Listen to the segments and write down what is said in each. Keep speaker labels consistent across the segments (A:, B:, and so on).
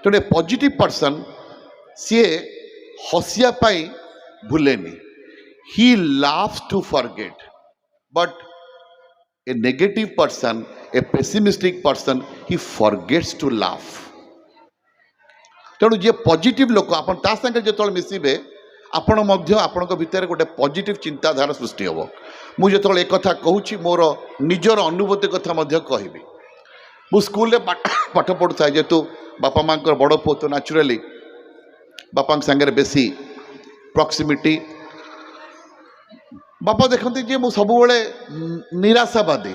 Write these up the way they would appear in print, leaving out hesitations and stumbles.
A: तेणु positive person सी हसिया भूलेनी he laughs to forget but a negative person a pessimistic person he forgets to laugh तेणु जी पॉजिटिव लोक आपण ता संगे जो मिसिबे आपण भितर गोटे पॉजिटिव चिंताधारा सृष्टि हम मुझे एक कथा कहूँ मोर निजर अनुभूति कथा कहबी मु स्कूल पाठ पढ़ुए जेहेतु बापा माँ बड़ पुओ तो नेचुराली बापा सागर बेसी प्रॉक्सिमिटी बापा देखते जी मु सब निराशावादी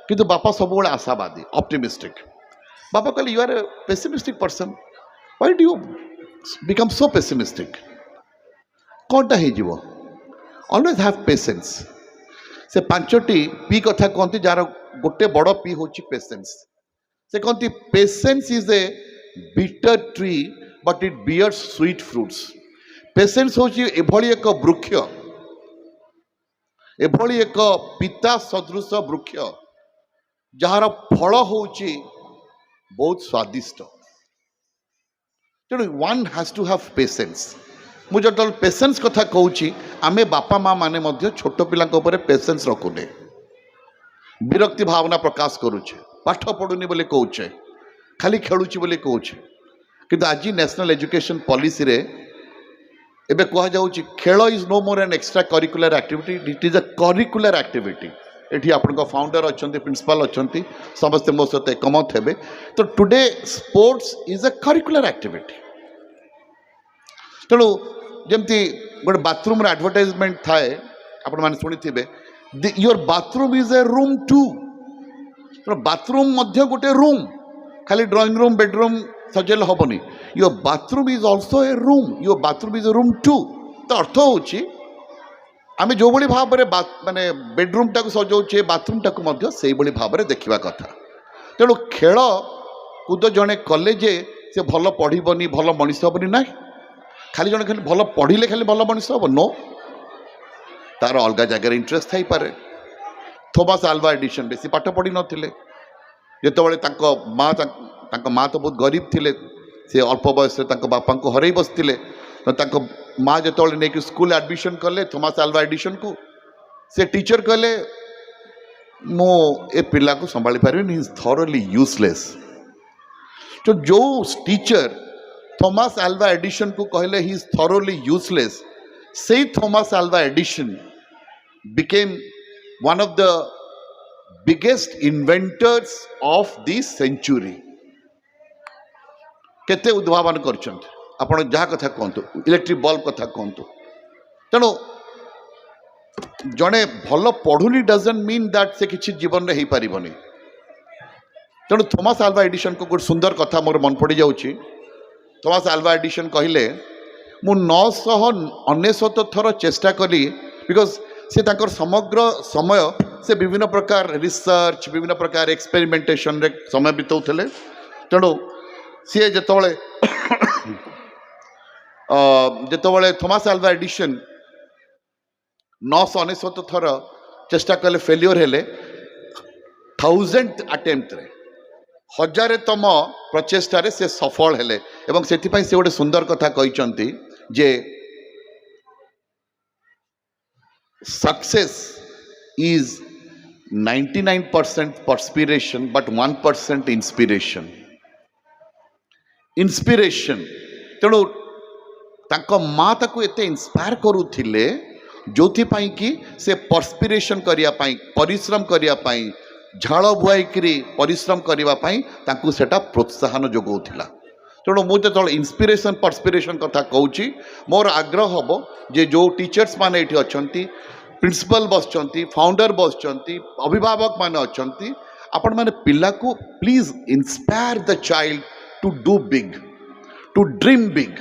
A: किंतु बापा सब आशावादी ऑप्टिमिस्टिक बापा कहले you are a pessimistic person why do you become so pessimistic कौनटा हो ऑलवेज हैव पेशेंस से पांचटी पी कथा कहती जार गोटे बड़ पी हूँ पेशेंस से कहती patience is a bitter tree but it bears sweet fruits patience हूँ एभली एक वृक्ष एभली एक पिता सदृश वृक्ष जार फल हूँ बहुत स्वादिष्ट तेणु one has to have patience मुझे जो पेशेंस कथा कहूँ आमे बापा माँ माने मध्य छोट पिला पेशेंस रखुने विरक्ति भावना प्रकाश करुचे पाठ पढ़ुनी बोली कौचे खाली खेलुची बोली कौचे किंतु आज नेशनल एजुकेशन पॉलिसी रे एबे कह जाउची खेल is no more an extracurricular activity it is a curricular activity एठी आपन फाउंडर अच्छा प्रिंसिपल अच्छा समस्ते मो सहित एकमत हेबे तो today sports is a curricular activity तेणु जमती गोटे बाथरूम एडवर्टाइजमेंट थाए आपण माने सुनी थिबे your bathroom is a room too bathroom मध्य गोटे रूम खाली ड्राइंग रूम बेडरूम सजेल हेनी your bathroom is also a room your bathroom is a room too तो अर्थ होची आमे जो भली भाव में माने बेडरूम टाक सजाऊे बाथरूम टाक से भाव में देखा कथा तेणु खेल कूद जड़े कले जे से भल पढ़नी भल मनीष हेनी ना खाली जड़े खाली भल पढ़ले खाली भल मनीष हम नो तार अलग जगह इंटरेस्ट थी पारे थॉमस अल्वा एडिसन बेसी पाठ पढ़ी नथिले जो माँ तो बहुत गरीब थिले से अल्प बयस बापा को हरई बसते तो माँ जो नहीं स्कूल एडमिशन कले थॉमस अल्वा एडिसन को से टीचर कहले मो ए पिला को संभाली पारे ही इज थॉरोली यूजलेस तो जो टीचर थॉमस अल्वा एडिसन को कहले ही इज थॉरोली यूजलेस से Thomas Alva Edison became one of the biggest inventors of this century केते उद्भावन करछन्त आपण जहा कथा कहतु इलेक्ट्रिक बल्ब कथा कहतु तेणु जड़े भल पढ़ुनी डजंट मीन दैट से किसी जीवन में हो पारबनी तेणु थॉमस अल्वा एडिसन को गोटे सुंदर कथा मोर मन पड़ जाऊँगी थॉमस अल्वा एडिसन कहले मु 999 थर चेष्टा कली बिकॉज से ताकर समग्र समय से विभिन्न प्रकार रिसर्च विभिन्न प्रकार एक्सपेरिमेंटेशन रे समय बिताउले तेणु सी जितेबाला थॉमस अल्वा एडिसन 999 थर चेष्टा कले फेल्योर हेले 1000th अटेम्प्ट रे 1000तम प्रचेष्टा से सफल हेले एवं से गोटे सुंदर कथा कहते जे success is 99% perspiration but 1% inspiration inspiration तेणु तांको माँ ताको एते इंस्पायर करुथिले जोथिपाई कि से परस्पिरेशन करिया पाई परिश्रम करिया पाई झाड़ बुआईकरी परिश्रम करिवा पाई तांको सेटा प्रोत्साहन जोगौथिला तेणु मुझे जो इंस्पिरेशन परस्पिरेशन कथा कहूँ मोर आग्रह हम जे जो टीचर्स माने एठी अछंती प्रिंसिपल बसचंती फाउंडर बसचंती अभिभावक माने अछंती आपण माने पिला को please inspire the child to do big to dream big